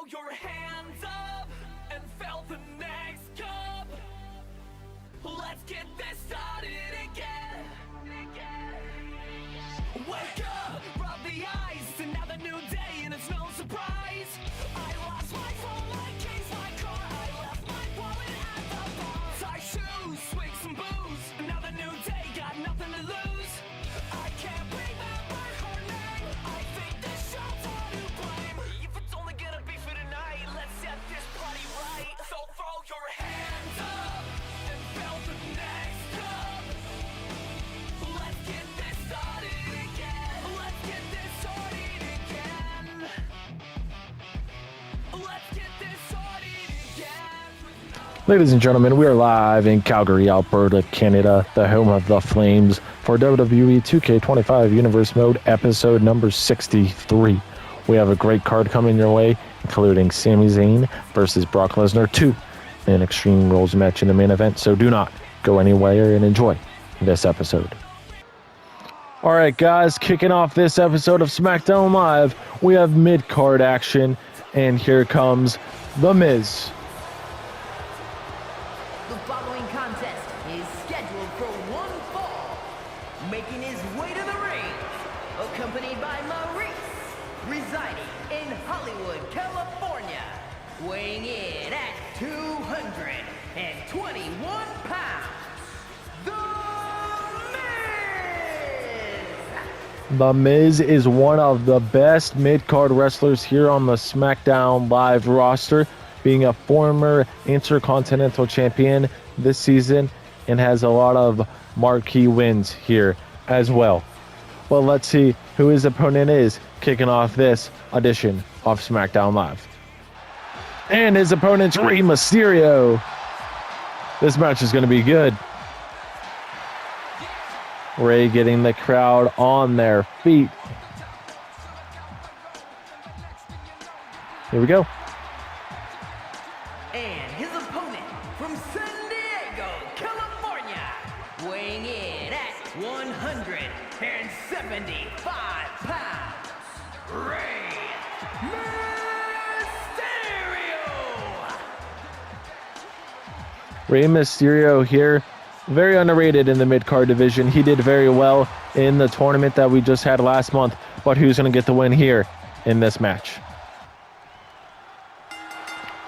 your hands up and fill the next cup. Let's get this started again. Wake up, rub the eyes, another new day and it's no surprise. I lost my phone, my keys, my car, I left my wallet at the bar. Tie shoes, swig some booze, another new day, got nothing to lose. I can't remember her name, I think this show's all to blame. If it's only gonna be for tonight, let's set this party right. So throw your hands up and fill the next cup. Let's get this started again. Let's get this started again. Let's get this started again. Ladies and gentlemen, we are live in Calgary, Alberta, Canada, the home of the Flames, for WWE 2K25 Universe Mode, episode number 63. We have a great card coming your way, including Sami Zayn versus Brock Lesnar 2, an Extreme Rules match in the main event, so do not go anywhere and enjoy this episode. Alright guys, kicking off this episode of Smackdown Live, we have mid-card action, and here comes The Miz. The following contest is scheduled for one fall. Making his way to the ring, accompanied by Maurice, residing in Hollywood, California, weighing in at 221 pounds, The Miz! The Miz is one of the best mid-card wrestlers here on the SmackDown Live roster, being a former Intercontinental Champion this season and has a lot of marquee wins here as well. Well, let's see who his opponent is kicking off this edition of SmackDown Live. And his opponent's Rey Mysterio. This match is going to be good. Rey getting the crowd on their feet. Here we go. And his opponent from San Diego, California, weighing in at 175 pounds, Rey Mysterio! Rey Mysterio here, very underrated in the mid-card division. He did very well in the tournament that we just had last month, but who's going to get the win here in this match?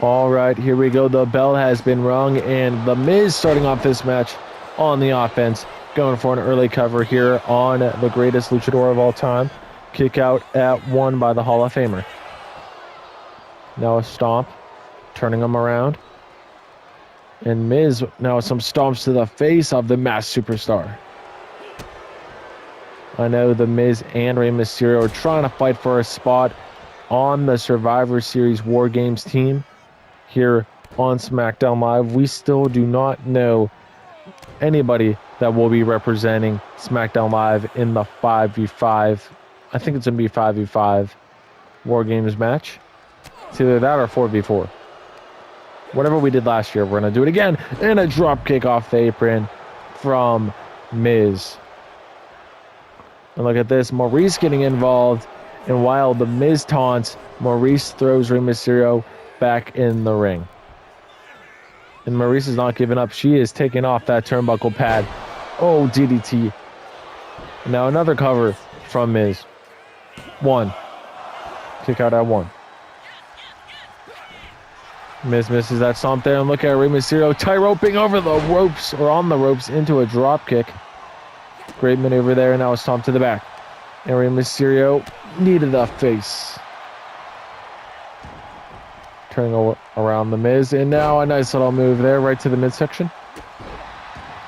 All right, here we go. The bell has been rung, and The Miz starting off this match on the offense, going for an early cover here on the greatest luchador of all time. Kick out at 1 by the Hall of Famer. Now a stomp, turning him around. And Miz now some stomps to the face of the masked superstar. I know The Miz and Rey Mysterio are trying to fight for a spot on the Survivor Series War Games team here on SmackDown Live. We still do not know anybody that will be representing SmackDown Live in the 5v5. I think it's going to be 5v5 War Games match. It's either that or 4v4. Whatever we did last year, we're going to do it again. And a drop kick off the apron from Miz. And look at this, Maurice getting involved. And while The Miz taunts, Maurice throws Rey Mysterio back in the ring. And Maurice is not giving up. She is taking off that turnbuckle pad. Oh, DDT. Now another cover from Miz. 1. Kick out at 1. Miz misses that stomp there, and look at Rey Mysterio tie-roping over the ropes, or on the ropes, into a drop kick. Great maneuver there, and now a stomp to the back. And Rey Mysterio knee to the face. Turning around The Miz, and now a nice little move there, right to the midsection.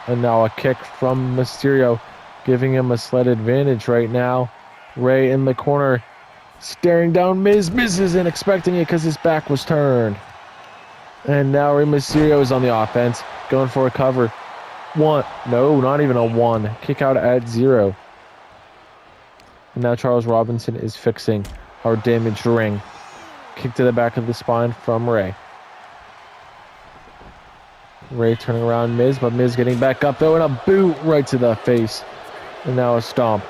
And now a kick from Mysterio, giving him a slight advantage right now. Rey in the corner, staring down Miz. Miz isn't expecting it because his back was turned. And now Rey Mysterio is on the offense, going for a cover. 1. No, not even a 1. Kick out at 0. And now Charles Robinson is fixing our damaged ring. Kick to the back of the spine from Rey. Rey turning around Miz, but Miz getting back up though, and a boot right to the face. And now a stomp.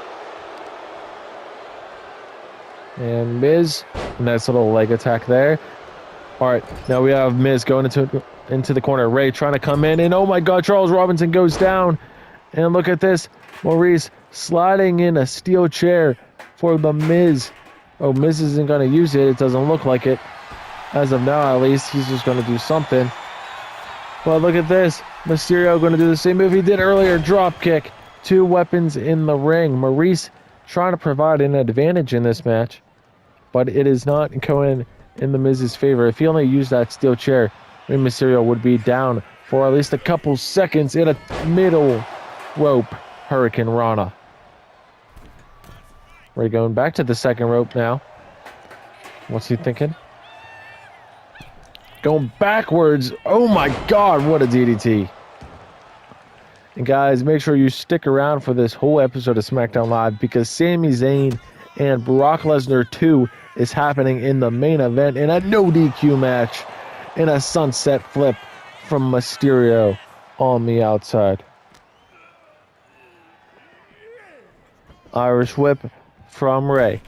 And Miz, nice little leg attack there. All right, now we have Miz going into the corner. Rey trying to come in, and oh my God, Charles Robinson goes down. And look at this, Maurice sliding in a steel chair for the Miz. Oh, Miz isn't going to use it. It doesn't look like it. As of now, at least, he's just going to do something. But look at this, Mysterio going to do the same move he did earlier, drop kick. 2 weapons in the ring. Maurice trying to provide an advantage in this match, but it is not going in the Miz's favor. If he only used that steel chair, Rey Mysterio would be down for at least a couple seconds in a middle rope Hurricane Rana. Rey going back to the second rope now. What's he thinking? Going backwards. Oh my God, what a DDT. And guys, make sure you stick around for this whole episode of SmackDown Live, because Sami Zayn and Brock Lesnar 2 is happening in the main event in a no DQ match in a sunset flip from Mysterio on the outside. Irish whip from Rey.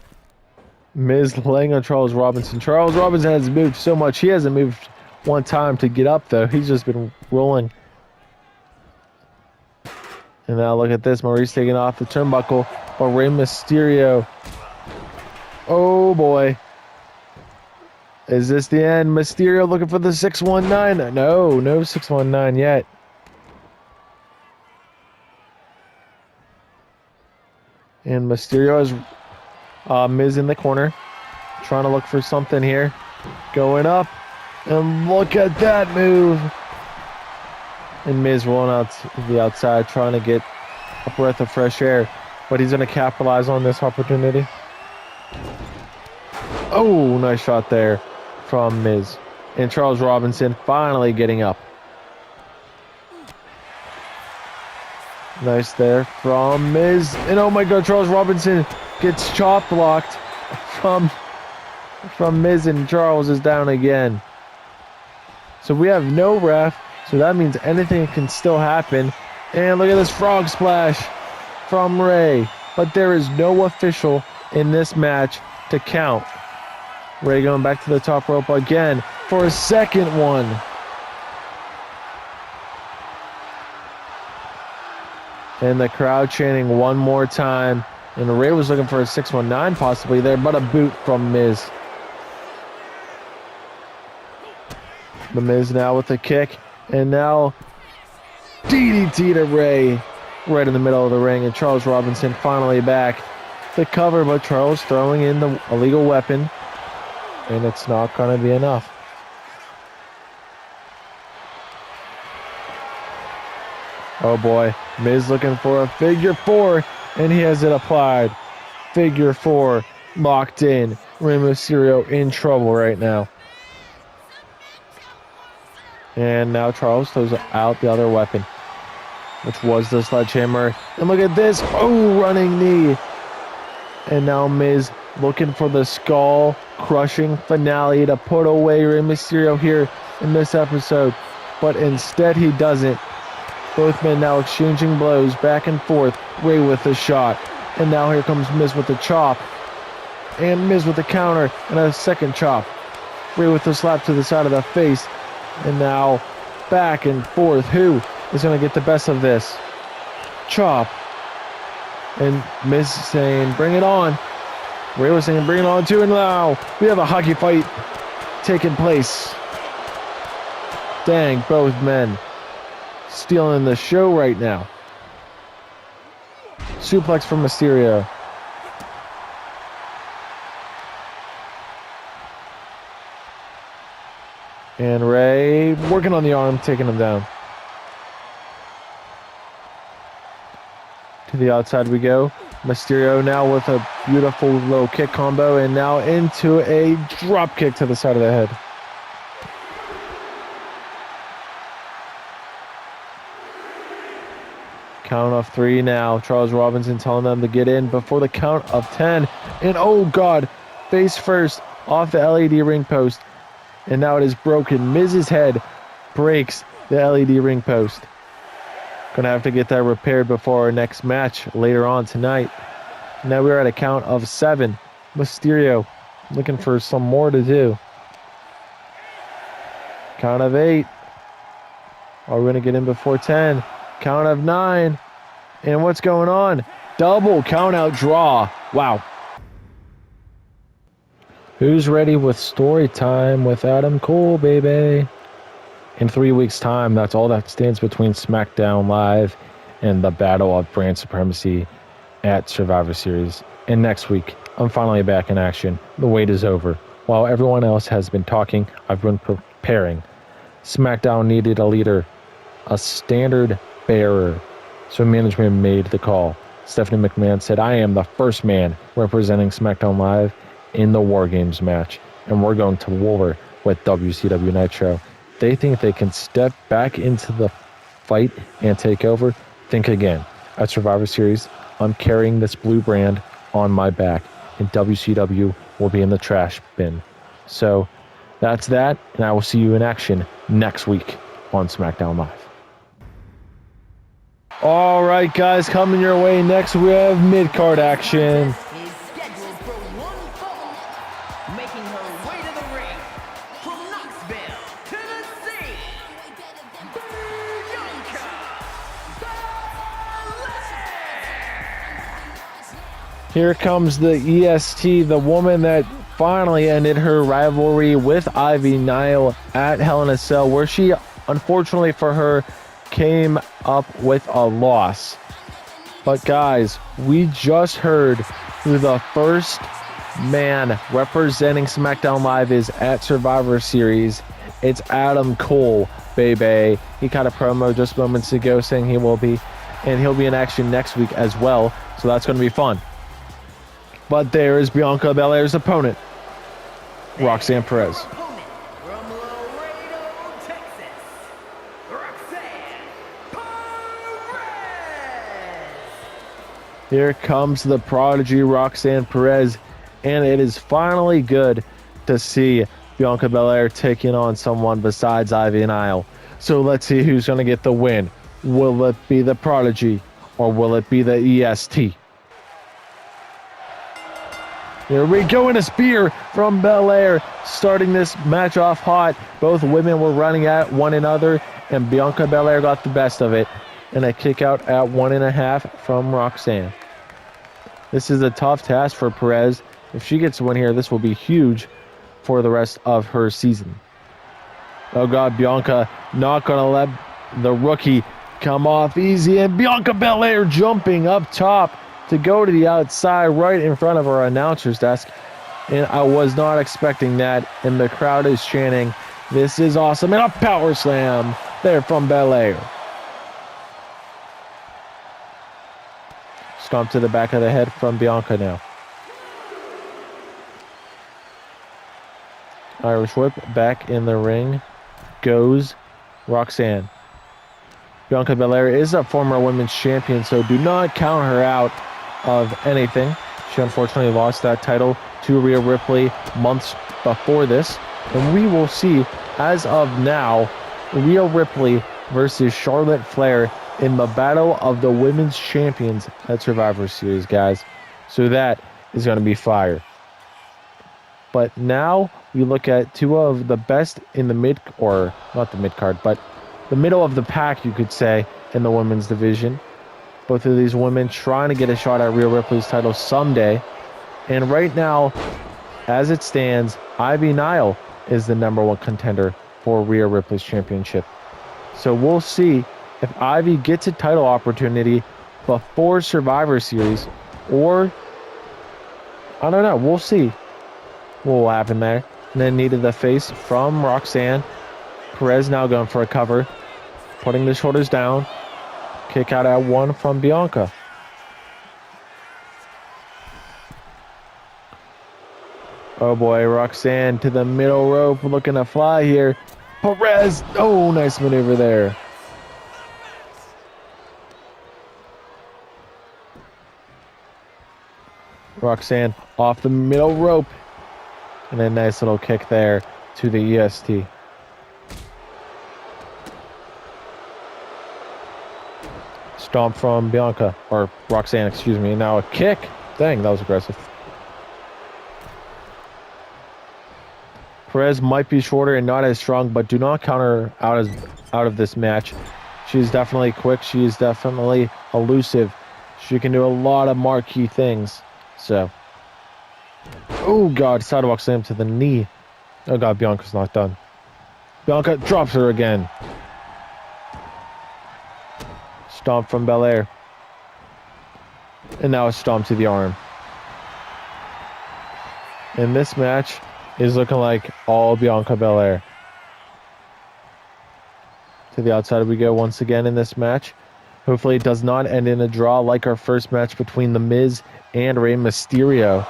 Miz laying on Charles Robinson. Charles Robinson has moved so much. He hasn't moved one time to get up, though. He's just been rolling. And now look at this. Maurice taking off the turnbuckle. But Rey Mysterio. Oh, boy. Is this the end? Mysterio looking for the 619. No 619 yet. And Mysterio has Miz in the corner. Trying to look for something here. Going up. And look at that move. And Miz rolling out to the outside, trying to get a breath of fresh air. But he's going to capitalize on this opportunity. Oh, nice shot there from Miz. And Charles Robinson finally getting up. Nice there from Miz. And oh my God, Charles Robinson gets chop blocked from Miz, and Charles is down again. So we have no ref. So that means anything can still happen. And look at this frog splash from Rey. But there is no official in this match to count. Rey going back to the top rope again for a second one. And the crowd chanting one more time. And Rey was looking for a 619 possibly there, but a boot from Miz. The Miz now with a kick. And now DDT to Rey right in the middle of the ring. And Charles Robinson finally back to cover, but Charles throwing in the illegal weapon. And it's not going to be enough. Oh boy, Miz looking for a figure 4, and he has it applied. Figure 4 locked in. Rey Mysterio in trouble right now. And now Charles throws out the other weapon, which was the sledgehammer. And look at this. Oh, running knee. And now Miz looking for the skull crushing finale to put away Rey Mysterio here in this episode. But instead he doesn't. Both men now exchanging blows back and forth. Rey with the shot. And now here comes Miz with the chop. And Miz with the counter and a second chop. Rey with the slap to the side of the face. And now back and forth. Who is going to get the best of this? Chop. And Miz saying, bring it on. Rey was saying, bring it on too. And now we have a hockey fight taking place. Dang, both men stealing the show right now. Suplex from Mysterio. And Rey working on the arm, taking him down. To the outside we go. Mysterio now with a beautiful low kick combo, and now into a drop kick to the side of the head. Count of 3 now. Charles Robinson telling them to get in before the count of 10. And oh God, face first off the LED ring post. And now it is broken. Miz's head breaks the LED ring post. Gonna have to get that repaired before our next match later on tonight. Now we're at a count of 7. Mysterio looking for some more to do. Count of 8. Are we going to get in before 10? Count of 9. And what's going on? Double count out draw. Wow. Who's ready with story time with Adam Cole, baby? In 3 weeks' time, that's all that stands between SmackDown Live and the battle of brand supremacy at Survivor Series. And next week, I'm finally back in action. The wait is over. While everyone else has been talking, I've been preparing. SmackDown needed a leader, a standard bearer. So management made the call. Stephanie McMahon said, I am the first man representing SmackDown Live in the War Games match. And we're going to war with WCW Nitro. They think they can step back into the fight and take over. Think again. At Survivor Series, I'm carrying this blue brand on my back, and WCW will be in the trash bin. So that's that, and I will see you in action next week on SmackDown Live. All right, guys, coming your way next, we have mid-card action. Is scheduled for one fall, making her way to the ring from Knoxville, Tennessee, Bianca Belair. Here comes the EST, the woman that finally ended her rivalry with Ivy Nile at Hell in a Cell, where she, unfortunately for her, came up with a loss. But guys, we just heard who the first man representing SmackDown Live is at Survivor Series. It's Adam Cole, baby. He cut a promo just moments ago saying he will be, and he'll be in action next week as well. So that's going to be fun. But there is Bianca Belair's opponent, Roxanne Perez. Opponent from Laredo, Texas, Roxanne Perez. Here comes the prodigy Roxanne Perez, and it is finally good to see Bianca Belair taking on someone besides Ivy Nile. So let's see who's going to get the win. Will it be the prodigy, or will it be the EST? Here we go, in a spear from Belair, starting this match off hot. Both women were running at one another, and Bianca Belair got the best of it. And a kick out at 1.5 from Roxanne. This is a tough task for Perez. If she gets a win here, this will be huge for the rest of her season. Oh God, Bianca not going to let the rookie come off easy, and Bianca Belair jumping up top to go to the outside right in front of our announcer's desk. And I was not expecting that, and the crowd is chanting, this is awesome, and a power slam there from Belair. Stomp to the back of the head from Bianca now. Irish whip back in the ring goes Roxanne. Bianca Belair is a former women's champion, so do not count her out of anything. She unfortunately lost that title to Rhea Ripley months before this, and we will see, as of now, Rhea Ripley versus Charlotte Flair in the battle of the women's champions at Survivor Series, guys. So that is going to be fire. But now we look at two of the best in the mid, or not the mid card, but the middle of the pack, you could say, in the women's division. Both of these women trying to get a shot at Rhea Ripley's title someday. And right now, as it stands, Ivy Nile is the #1 contender for Rhea Ripley's championship. So we'll see if Ivy gets a title opportunity before Survivor Series, or I don't know. We'll see what will happen there. And then needed the face from Roxanne. Perez now going for a cover, putting the shoulders down. Kick out at 1 from Bianca. Oh boy, Roxanne to the middle rope, looking to fly here. Perez, oh, nice maneuver there. Roxanne off the middle rope. And a nice little kick there to the EST. Stomp from Bianca, or Roxanne, excuse me. Now a kick. Dang, that was aggressive. Perez might be shorter and not as strong, but do not count her out of this match. She's definitely quick. She is definitely elusive. She can do a lot of marquee things. So, oh God, sidewalk slam to the knee. Oh God, Bianca's not done. Bianca drops her again. Stomp from Belair. And now a stomp to the arm. And this match is looking like all Bianca Belair. To the outside we go once again in this match. Hopefully it does not end in a draw like our first match between The Miz and Rey Mysterio.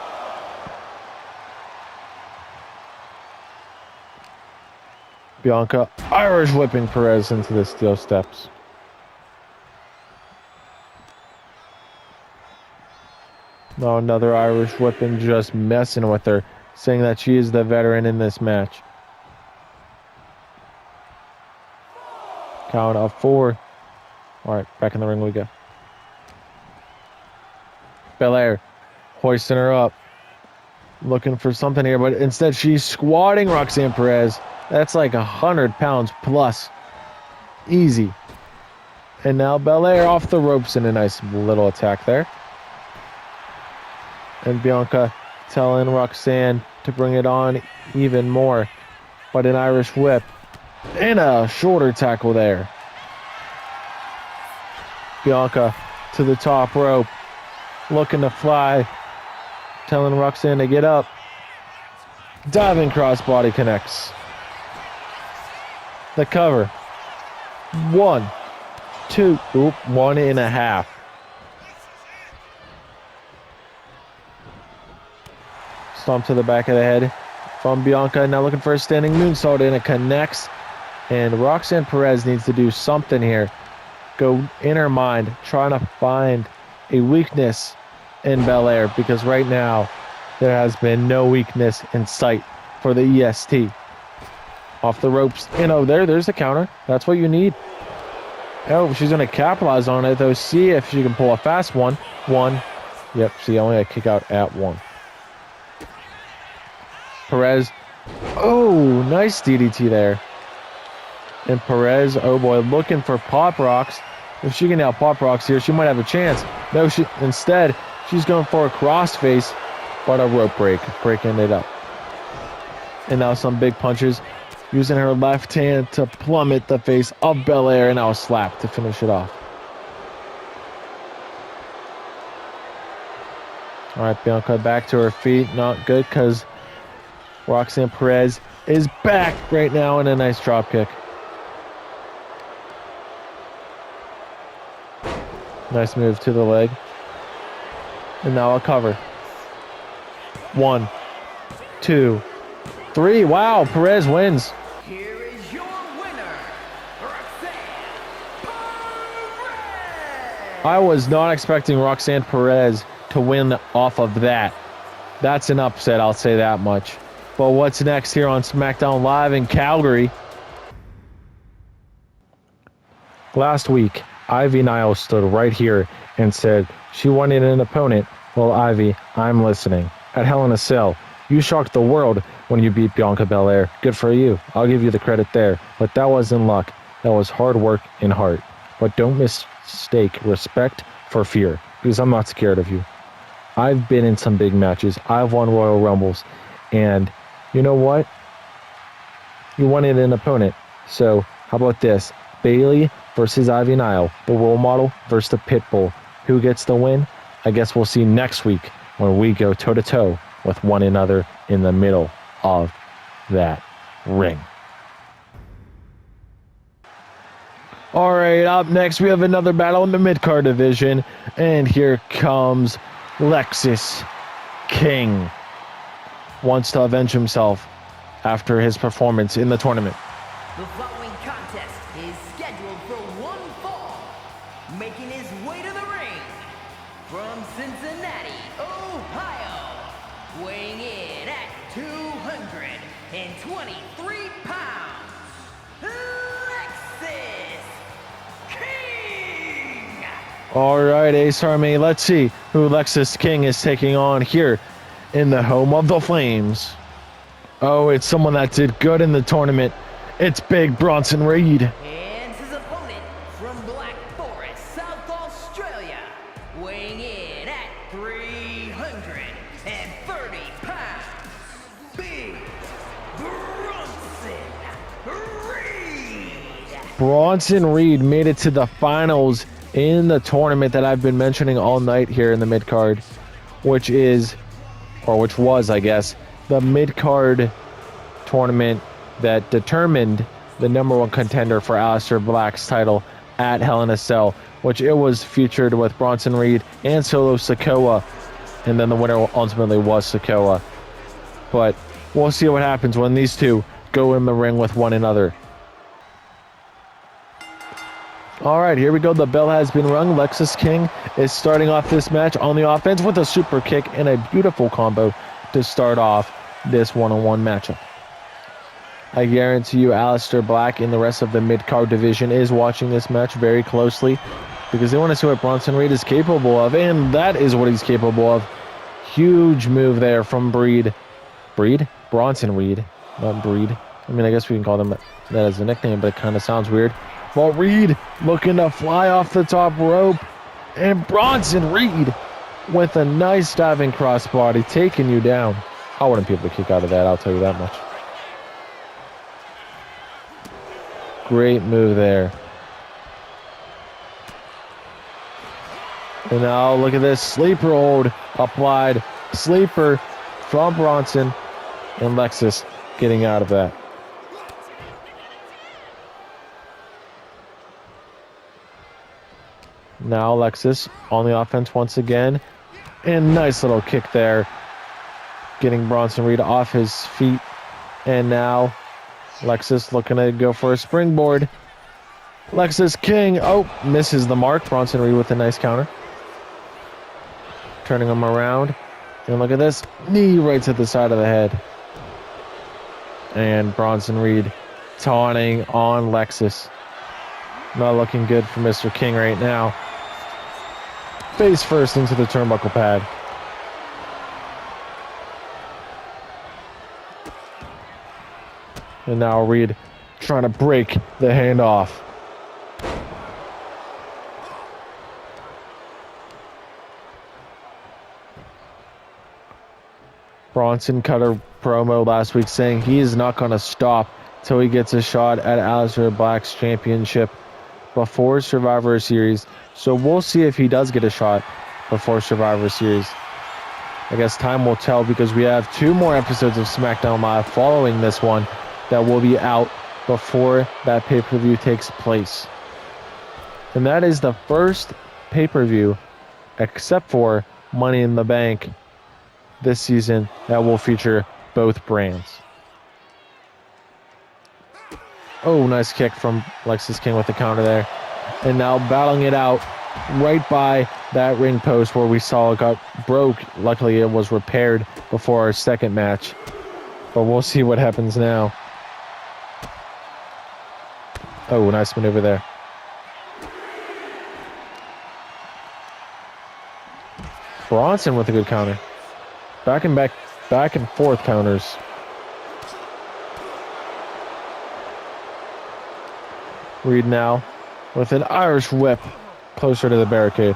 Bianca Irish whipping Perez into the steel steps. Now another Irish whipping, just messing with her, saying that she is the veteran in this match. Count of 4. All right, back in the ring we go. Belair hoisting her up, looking for something here, but instead she's squatting Roxanne Perez. That's like 100 pounds plus. Easy. And now Belair off the ropes in a nice little attack there. And Bianca telling Roxanne to bring it on even more. But an Irish whip and a shoulder tackle there. Bianca to the top rope, looking to fly, telling Roxanne to get up. Diving crossbody connects. The cover. 1, 2, 1.5. Stomp to the back of the head from Bianca. Now looking for a standing moonsault, and it connects. And Roxanne Perez needs to do something here. Go in her mind, trying to find a weakness in Belair, because right now there has been no weakness in sight for the EST. Off the ropes. You know, there's the counter. That's what you need. Oh, she's going to capitalize on it, though. See if she can pull a fast one. 1. Yep, she only had a kick out at 1. Perez. Oh, nice DDT there. And Perez, oh boy, looking for pop rocks. If she can nail pop rocks here, she might have a chance. No, instead, she's going for a crossface, but a rope break, breaking it up. And now some big punches, using her left hand to plummet the face of Belair, and now a slap to finish it off. All right, Bianca back to her feet. Not good, because Roxanne Perez is back right now in a nice drop kick. Nice move to the leg. And now a cover. 1, 2, 3. Wow, Perez wins. Here is your winner, Roxanne Perez. I was not expecting Roxanne Perez to win off of that. That's an upset, I'll say that much. But what's next here on Smackdown Live in Calgary? Last week, Ivy Nile stood right here and said she wanted an opponent. Well, Ivy, I'm listening. At Hell in a Cell, you shocked the world when you beat Bianca Belair. Good for you. I'll give you the credit there. But that wasn't luck. That was hard work and heart. But don't mistake respect for fear, because I'm not scared of you. I've been in some big matches. I've won Royal Rumbles. And you know what? You wanted an opponent. So how about this? Bailey versus Ivy Nile, the role model versus the Pitbull. Who gets the win? I guess we'll see next week when we go toe-to-toe with one another in the middle of that ring. All right, up next we have another battle in the mid-card division, and here comes Lexis King. Wants to avenge himself after his performance in the tournament. The following contest is scheduled for one fall. Making his way to the ring from Cincinnati, Ohio, weighing in at 223 pounds, Lexis King. All right, Ace Army, let's see who Lexis King is taking on here in the home of the Flames. Oh, it's someone that did good in the tournament. It's Big Bronson Reed. And his opponent from Black Forest, South Australia, weighing in at 330 pounds, Big Bronson Reed. Bronson Reed made it to the finals in the tournament that I've been mentioning all night here in the mid-card, which was, I guess, the mid-card tournament that determined the #1 contender for Aleister Black's title at Hell in a Cell, which it was featured with Bronson Reed and Solo Sikoa, and then the winner ultimately was Sikoa. But we'll see what happens when these two go in the ring with one another. All right, here we go. The bell has been rung. Lexis King is starting off this match on the offense with a super kick and a beautiful combo to start off this one-on-one matchup. I guarantee you Aleister Black and the rest of the mid-card division is watching this match very closely because they want to see what Bronson Reed is capable of, and that is what he's capable of. Huge move there from Bronson Reed, not Breed. I mean, I guess we can call him that as a nickname, but it kind of sounds weird. Well, Reed looking to fly off the top rope, and Bronson Reed with a nice diving crossbody taking you down. I wouldn't be able to kick out of that, I'll tell you that much. Great move there. And now look at this sleeper hold applied. Sleeper from Bronson, and Lexis getting out of that. Now Lexis on the offense once again. And nice little kick there. Getting Bronson Reed off his feet. And now Lexis looking to go for a springboard. Lexis King. Oh, misses the mark. Bronson Reed with a nice counter. Turning him around. And look at this. Knee right to the side of the head. And Bronson Reed taunting on Lexis. Not looking good for Mr. King right now. Face first into the turnbuckle pad. And now Reed trying to break the handoff. Bronson cut a promo last week saying he is not going to stop till he gets a shot at Aleister Black's championship before Survivor Series. So we'll see if he does get a shot before Survivor Series. I guess time will tell because we have 2 more episodes of Smackdown Live following this one that will be out before that pay-per-view takes place. And that is the first pay-per-view, except for Money in the Bank this season, that will feature both brands. Oh, nice kick from Lexis King with the counter there. And now battling it out right by that ring post where we saw it got broke. Luckily, it was repaired before our second match. But we'll see what happens now. Oh, nice maneuver there. Bronson with a good counter. Back and forth counters. Reed now with an Irish whip closer to the barricade.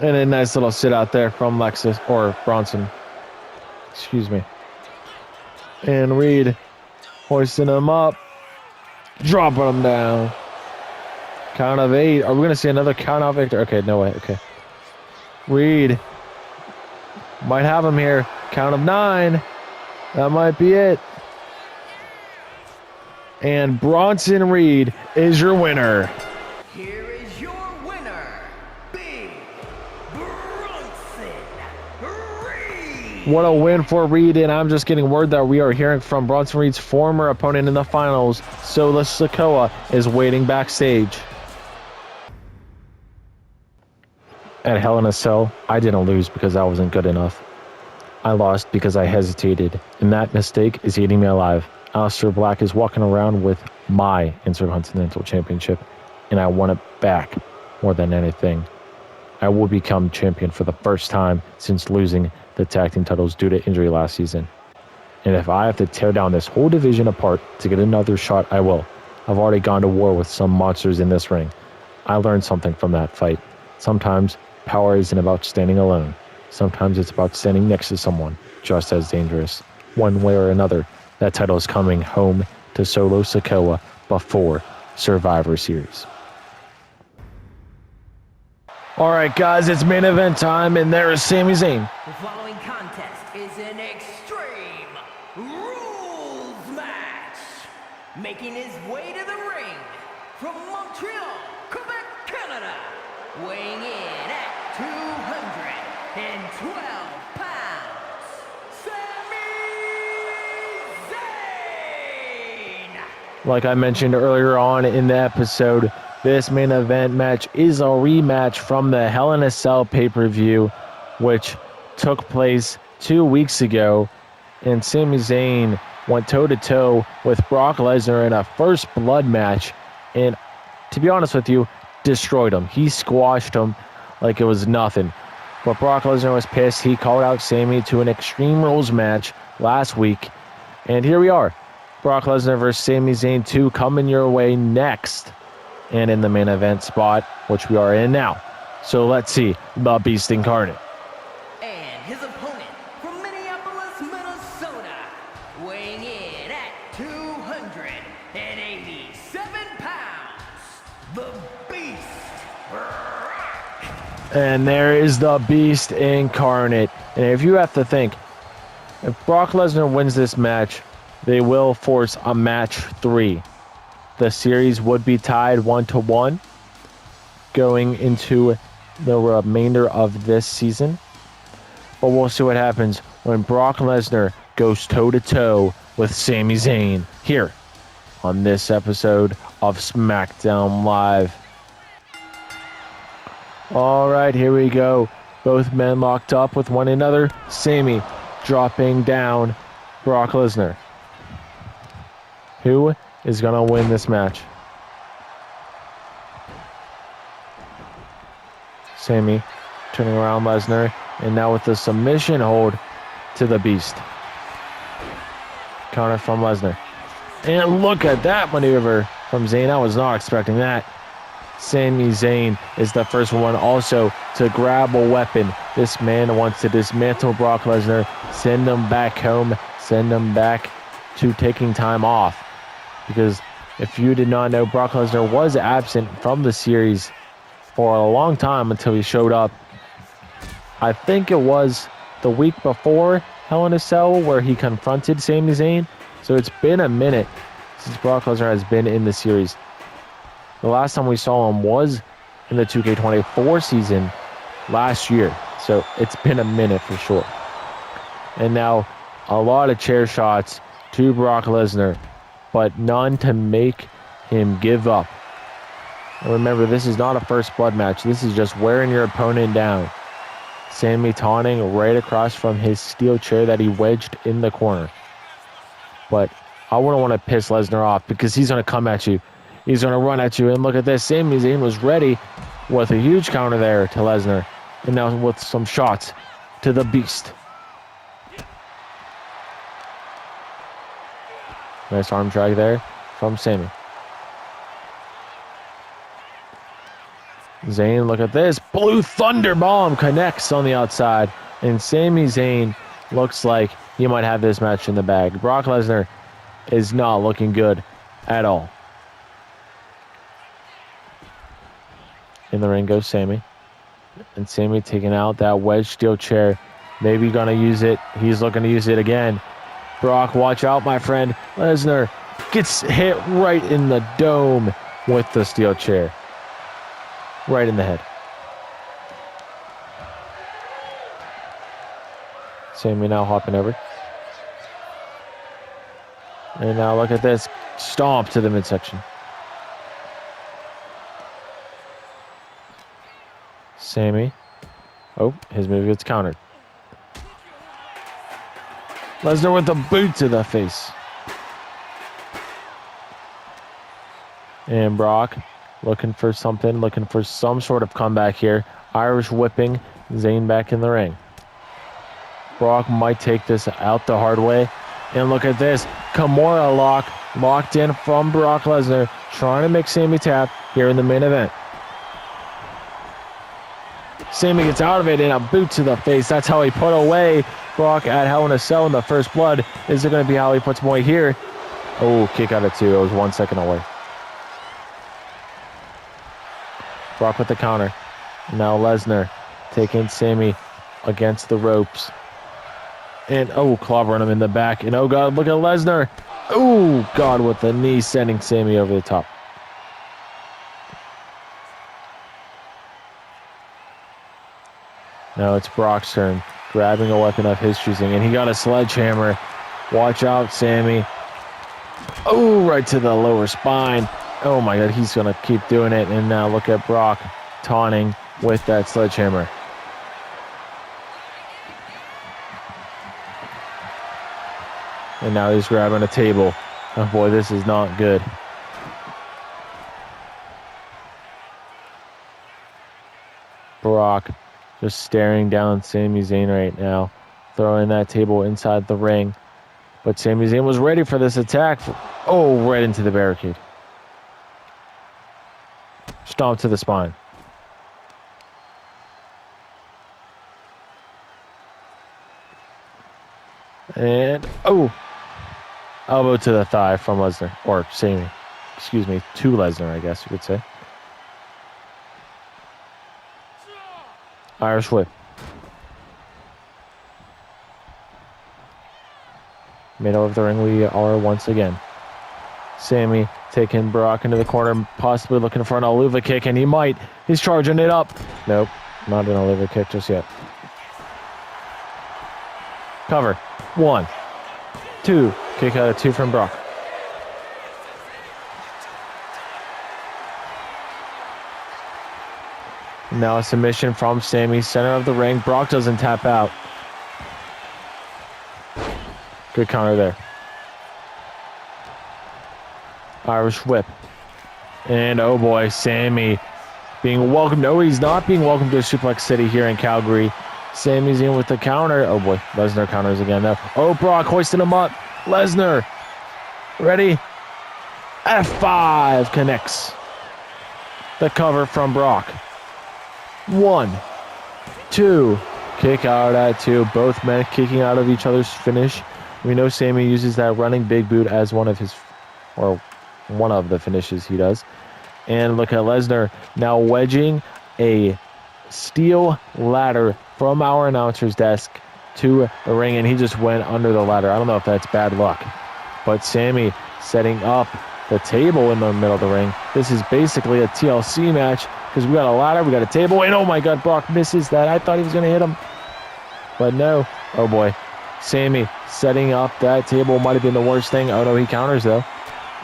And a nice little sit out there from Lexis, or Bronson. Excuse me. And Reed hoisting him up. Dropping him down. Count of 8. Are we going to see another count out victor? Okay, no way. Okay. Reed might have him here. Count of 9. That might be it. And Bronson Reed is your winner. Here is your winner, Big Bronson Reed. What a win for Reed, and I'm just getting word that we are hearing from Bronson Reed's former opponent in the finals, Solo Sikoa, is waiting backstage. At Hell in a Cell, I didn't lose because I wasn't good enough. I lost because I hesitated, and that mistake is eating me alive. Aleister Black is walking around with my Intercontinental Championship, and I want it back more than anything. I will become champion for the first time since losing the tag team titles due to injury last season. And if I have to tear down this whole division apart to get another shot, I will. I've already gone to war with some monsters in this ring. I learned something from that fight. Sometimes power isn't about standing alone. Sometimes it's about standing next to someone just as dangerous. One way or another, that title is coming home to Solo Sikoa before Survivor Series. All right, guys, it's main event time, and there is Sami Zayn. The following contest is an Extreme Rules match. Making his way to the ring from Montreal, Quebec, Canada. Weighing in at 212 pounds, Sami Zayn. Like I mentioned earlier on in the episode, this main event match is a rematch from the Hell in a Cell pay-per-view, which took place 2 weeks ago, and Sami Zayn went toe-to-toe with Brock Lesnar in a first blood match, and to be honest with you, destroyed him. He squashed him like it was nothing. But Brock Lesnar was pissed. He called out Sami to an Extreme Rules match last week, and here we are. Brock Lesnar versus Sami Zayn 2 coming your way next, and in the main event spot, which we are in now. So let's see the Beast Incarnate. And his opponent from Minneapolis, Minnesota, weighing in at 287 pounds, the Beast. And there is the Beast Incarnate. And if you have to think, if Brock Lesnar wins this match, they will force a match 3. The series would be tied 1-1 going into the remainder of this season. But we'll see what happens when Brock Lesnar goes toe-to-toe with Sami Zayn here on this episode of Smackdown Live. All right, here we go. Both men locked up with one another. Sami dropping down Brock Lesnar. Who is going to win this match? Sami turning around Lesnar, and now with the submission hold to the Beast. Counter from Lesnar. And look at that maneuver from Zayn. I was not expecting that. Sami Zayn is the first one also to grab a weapon. This man wants to dismantle Brock Lesnar, send him back home, send him back to taking time off. Because if you did not know, Brock Lesnar was absent from the series for a long time until he showed up. I think it was the week before Hell in a Cell where he confronted Sami Zayn. So it's been a minute since Brock Lesnar has been in the series. The last time we saw him was in the 2K24 season last year. So it's been a minute for sure. And now a lot of chair shots to Brock Lesnar, but none to make him give up. And remember, this is not a first blood match. This is just wearing your opponent down. Sami taunting right across from his steel chair that he wedged in the corner. But I wouldn't want to piss Lesnar off because he's going to come at you. He's going to run at you. And look at this. Sami Zayn was ready with a huge counter there to Lesnar. And now with some shots to the Beast. Nice arm drag there from Sami. Zayn, look at this. Blue Thunder Bomb connects on the outside. And Sami Zayn looks like he might have this match in the bag. Brock Lesnar is not looking good at all. In the ring goes Sami. And Sami taking out that wedge steel chair. Maybe going to use it. He's looking to use it again. Brock, watch out, my friend. Lesnar gets hit right in the dome with the steel chair. Right in the head. Sami now hopping over. And now look at this. Stomp to the midsection. Sami. Oh, his move gets countered. Lesnar with the boot to the face. And Brock looking for something, looking for some sort of comeback here. Irish whipping Zayn back in the ring. Brock might take this out the hard way. And look at this. Kimura lock, locked in from Brock Lesnar, trying to make Sami tap here in the main event. Sami gets out of it in a boot to the face. That's how he put away Brock at Hell in a Cell in the first blood. Is it going to be how he puts him away here? Oh, kick out of 2. It was 1 second away. Brock with the counter. Now Lesnar taking Sami against the ropes. And, oh, clobbering him in the back. And, oh, God, look at Lesnar. Oh, God, with the knee sending Sami over the top. Now it's Brock's turn, grabbing a weapon of his choosing, and he got a sledgehammer. Watch out, Sami. Oh, right to the lower spine. Oh, my God, he's going to keep doing it. And now look at Brock taunting with that sledgehammer. And now he's grabbing a table. Oh, boy, this is not good. Brock just staring down Sami Zayn right now, throwing that table inside the ring. But Sami Zayn was ready for this attack. Oh, right into the barricade. Stomp to the spine. And, oh, elbow to the thigh from Lesnar, or Sami. Excuse me, to Lesnar, I guess you could say. Irish whip. Middle of the ring we are once again. Sami taking Brock into the corner, possibly looking for an Aluva kick, and he might. He's charging it up. Nope, not an Aluva kick just yet. Cover. 1, 2. Kick out of 2 from Brock. Now a submission from Sami, center of the ring. Brock doesn't tap out. Good counter there. Irish whip. And oh boy, Sami being welcomed. No, he's not being welcomed to Suplex City here in Calgary. Sami's in with the counter. Oh boy, Lesnar counters again though. Oh, Brock hoisting him up. Lesnar. Ready? F5 connects. The cover from Brock. 1, 2. Kick out at 2. Both men kicking out of each other's finish. We know Sami uses that running big boot as one of the finishes he does. And look at Lesnar now wedging a steel ladder from our announcer's desk to the ring, and he just went under the ladder. I don't know if that's bad luck, but Sami setting up the table in the middle of the ring. This is basically a TLC match because we got a ladder, we got a table, and oh my God, Brock misses that. I thought he was going to hit him, but no. Oh boy, Sami setting up that table might have been the worst thing. Oh no, he counters though.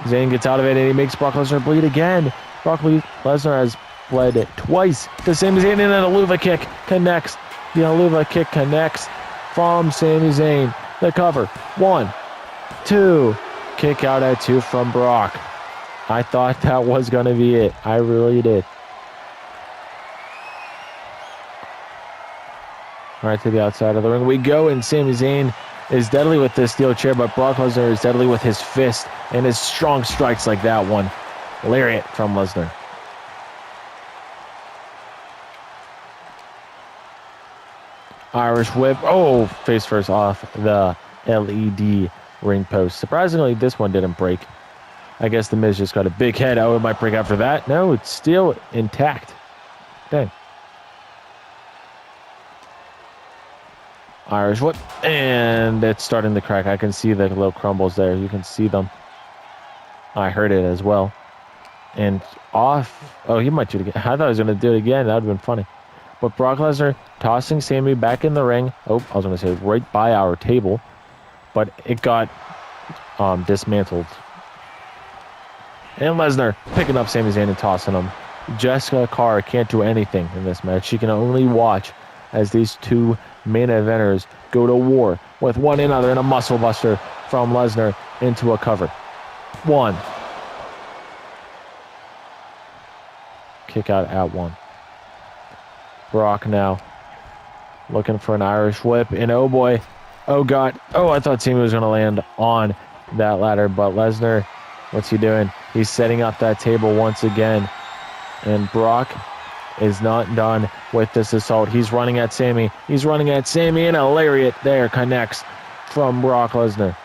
Zayn gets out of it and he makes Brock Lesnar bleed again. Brock Lesnar has bled twice. The Sami Zayn, and then a Aluva kick connects. The Aluva kick connects from Sami Zayn. The cover. 1, 2. Kick out at 2 from Brock. I thought that was going to be it. I really did. Right to the outside of the ring we go, and Sami Zayn is deadly with this steel chair, but Brock Lesnar is deadly with his fist and his strong strikes like that one. Lariat from Lesnar. Irish whip. Oh, face first off the LED ring post. Surprisingly, this one didn't break. I guess the Miz just got a big head. Oh, it might break after that. No, it's still intact. Dang. Irish whip. And it's starting to crack. I can see the little crumbles there. You can see them. I heard it as well. And off. Oh, he might do it again. I thought he was going to do it again. That would have been funny. But Brock Lesnar tossing Sami back in the ring. Oh, I was going to say right by our table. But it got dismantled. And Lesnar picking up Sami Zayn and tossing him. Jessica Carr can't do anything in this match. She can only watch as these two main eventers go to war with one another in a muscle buster from Lesnar into a cover. 1, Kick out at 1. Brock now looking for an Irish whip. And oh boy. Oh God. Oh, I thought Sami was going to land on that ladder. But Lesnar, what's he doing? He's setting up that table once again. And Brock is not done with this assault. He's running at Sami. He's running at Sami, and a lariat there connects from Brock Lesnar.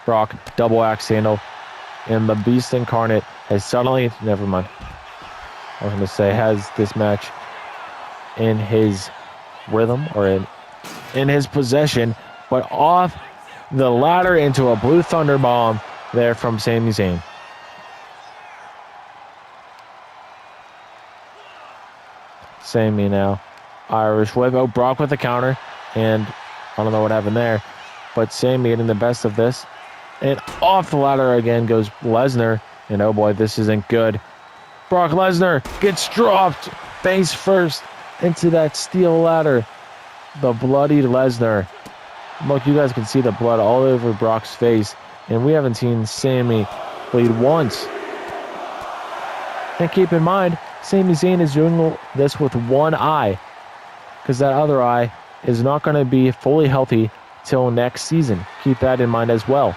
Brock, double axe handle. And the Beast Incarnate has suddenly, never mind. I was going to say, has this match in his rhythm or in his possession, but off the ladder into a Blue Thunder Bomb there from Sami Zayn. Sami now. Irish whip. Oh, Brock with the counter. And I don't know what happened there. But Sami getting the best of this. And off the ladder again goes Lesnar. And oh boy, this isn't good. Brock Lesnar gets dropped face first into that steel ladder. The bloodied Lesnar. Look, you guys can see the blood all over Brock's face. And we haven't seen Sami bleed once. And keep in mind, Sami Zayn is doing this with one eye. Because that other eye is not going to be fully healthy till next season. Keep that in mind as well.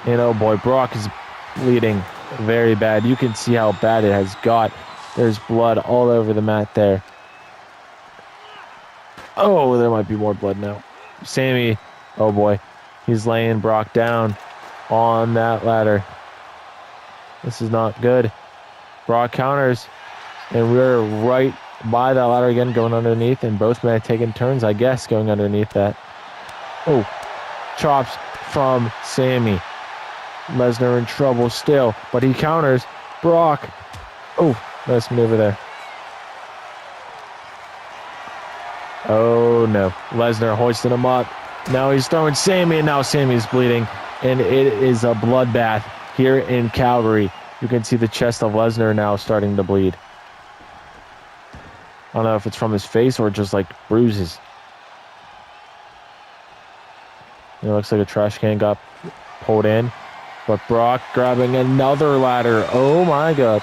And oh boy, Brock is bleeding very bad. You can see how bad it has got. There's blood all over the mat there. Oh, there might be more blood now. Sami, oh boy, he's laying Brock down on that ladder. This is not good. Brock counters, and we're right by that ladder again, going underneath, and both men taking turns, I guess, going underneath that. Oh, chops from Sami. Lesnar in trouble still, but he counters. Brock. Oh, nice maneuver there. Oh no, Lesnar hoisting him up. Now he's throwing Sami, and now Sami's bleeding, and it is a bloodbath here in Calgary. You can see the chest of Lesnar now starting to bleed. I don't know if it's from his face or just like bruises. It looks like a trash can got pulled in. But Brock grabbing another ladder. Oh my God.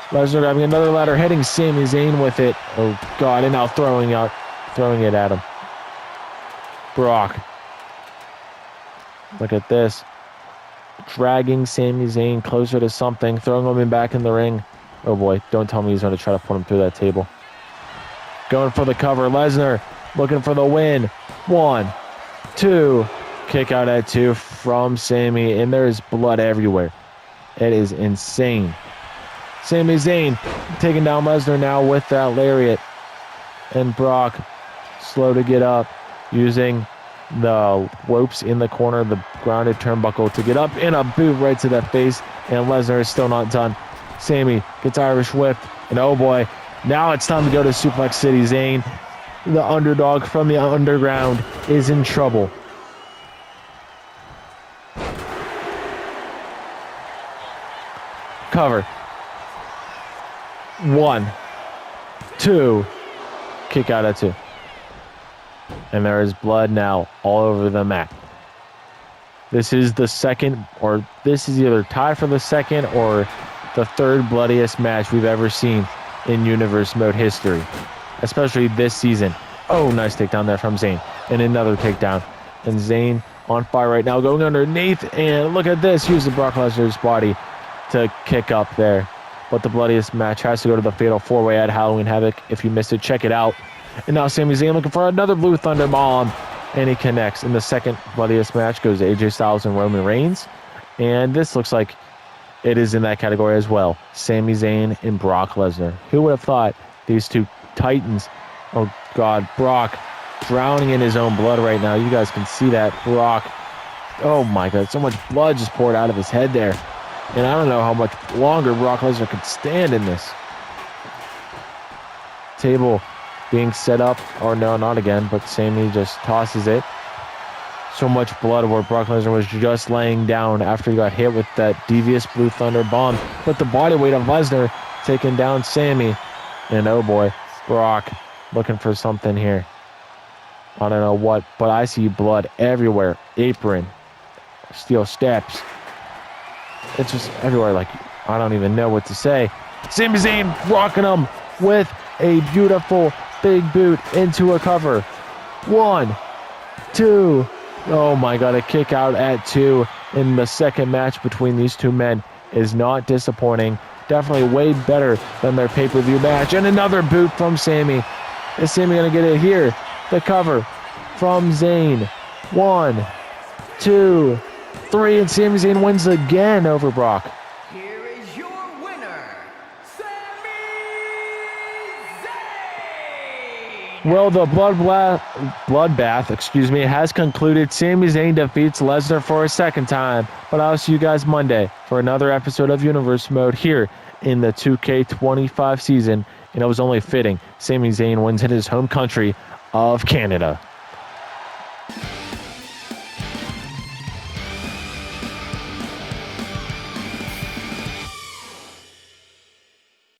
Lesnar grabbing another ladder, hitting Sami Zayn with it. Oh God, and now throwing it at him. Brock. Look at this. Dragging Sami Zayn closer to something, throwing him back in the ring. Oh boy, don't tell me he's going to try to put him through that table. Going for the cover. Lesnar looking for the win. 1, 2. Kick out at 2 from Sami, and there's blood everywhere. It is insane. Sami Zayn taking down Lesnar now with that lariat. And Brock slow to get up, using the ropes in the corner, the grounded turnbuckle to get up, and a boot right to the face, and Lesnar is still not done. Sami gets Irish whipped, and oh boy, now it's time to go to Suplex City. Zayn, the underdog from the underground, is in trouble. Cover. 1, 2. Kick out at 2. And there is blood now all over the mat. This is the second, or this is either tied for the second or the third bloodiest match we've ever seen in Universe Mode history, especially this season. Oh, nice takedown there from Zayn. And another takedown. And Zayn on fire right now, going underneath. And look at this. Use the Brock Lesnar's body to kick up there. But the bloodiest match has to go to the Fatal 4-Way at Halloween Havoc. If you missed it, check it out. And now Sami Zayn looking for another Blue Thunder Bomb. And he connects. And the second bloodiest match goes to AJ Styles and Roman Reigns. And this looks like it is in that category as well. Sami Zayn and Brock Lesnar. Who would have thought these two titans? Oh God, Brock drowning in his own blood right now. You guys can see that. Brock. Oh my God, so much blood just poured out of his head there. And I don't know how much longer Brock Lesnar could stand in this. Table being set up. Or no, not again. But Sami just tosses it. So much blood where Brock Lesnar was just laying down after he got hit with that devious Blue Thunder Bomb. But the body weight of Lesnar taking down Sami. And oh boy, Brock looking for something here. I don't know what, but I see blood everywhere. Apron. Steel steps. It's just everywhere. Like, I don't even know what to say. Sami Zayn rocking him with a beautiful big boot into a cover. 1, 2. Oh my God, a kick out at 2 in the second match between these two men is not disappointing. Definitely way better than their pay-per-view match. And another boot from Sami. Is Sami going to get it here? The cover from Zayn. 1, 2, 3, and Sami Zayn wins again over Brock. Here is your winner, Sami Zayn! Well, the bloodbath, has concluded. Sami Zayn defeats Lesnar for a second time. But I'll see you guys Monday for another episode of Universe Mode here in the 2K25 season. And it was only fitting Sami Zayn wins in his home country of Canada.